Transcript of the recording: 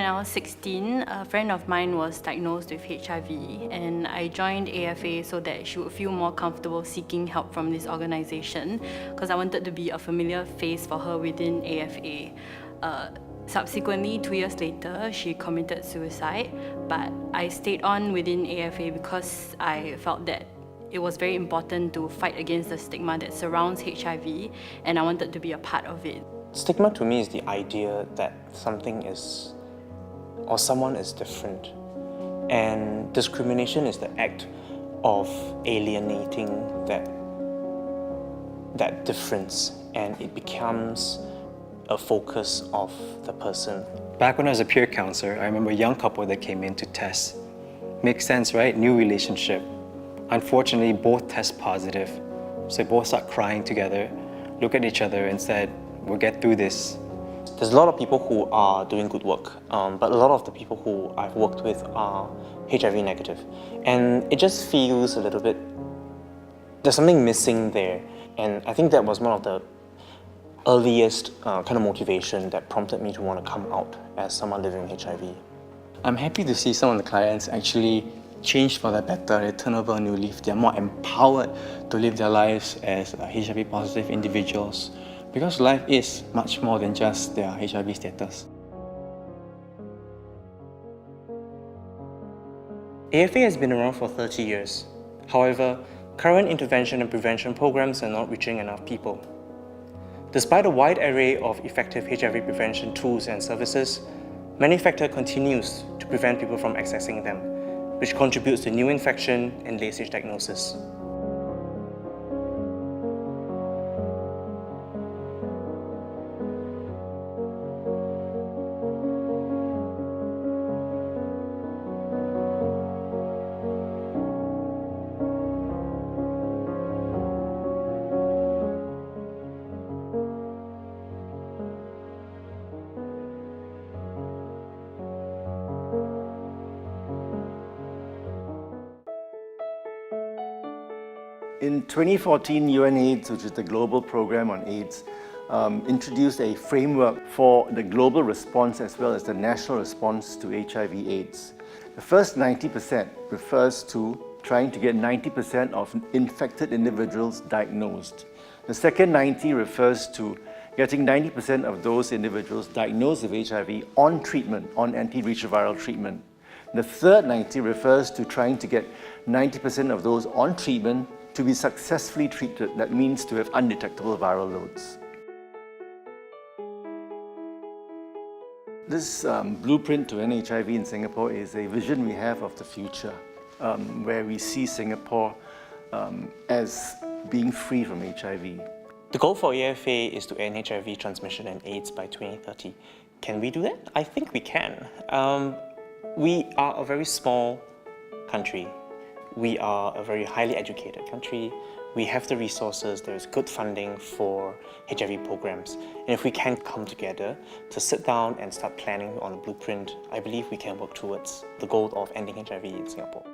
I was 16, a friend of mine was diagnosed with HIV, and I joined AFA so that she would feel more comfortable seeking help from this organization, because I wanted to be a familiar face for her within AFA. Subsequently, 2 years later, she committed suicide, but I stayed on within AFA because I felt that it was very important to fight against the stigma that surrounds HIV, and I wanted to be a part of it. Stigma to me is the idea that something is, or someone is different. And discrimination is the act of alienating that difference, and it becomes a focus of the person. Back when I was a peer counselor, I remember a young couple that came in to test. Makes sense, right? New relationship. Unfortunately, both test positive. So they both start crying together, look at each other and said, we'll get through this. There's a lot of people who are doing good work, but a lot of the people who I've worked with are HIV negative. And it just feels a little bit, there's something missing there. And I think that was one of the earliest kind of motivation that prompted me to want to come out as someone living with HIV. I'm happy to see some of the clients actually change for the better. They turn over a new leaf. They're more empowered to live their lives as HIV positive individuals, because life is much more than just their HIV status. AFA has been around for 30 years. However, current intervention and prevention programs are not reaching enough people. Despite a wide array of effective HIV prevention tools and services, manufacture continues to prevent people from accessing them, which contributes to new infection and late-stage diagnosis. In 2014, UNAIDS, which is the global program on AIDS, introduced a framework for the global response as well as the national response to HIV/AIDS. The first 90% refers to trying to get 90% of infected individuals diagnosed. The second 90 refers to getting 90% of those individuals diagnosed with HIV on treatment, on antiretroviral treatment. The third 90 refers to trying to get 90% of those on treatment to be successfully treated. That means to have undetectable viral loads. This blueprint to end HIV in Singapore is a vision we have of the future, where we see Singapore as being free from HIV. The goal for AFA is to end HIV transmission and AIDS by 2030. Can we do that? I think we can. We are a very small country. We are a very highly educated country. We have the resources, there's good funding for HIV programs. And if we can come together to sit down and start planning on a blueprint, I believe we can work towards the goal of ending HIV in Singapore.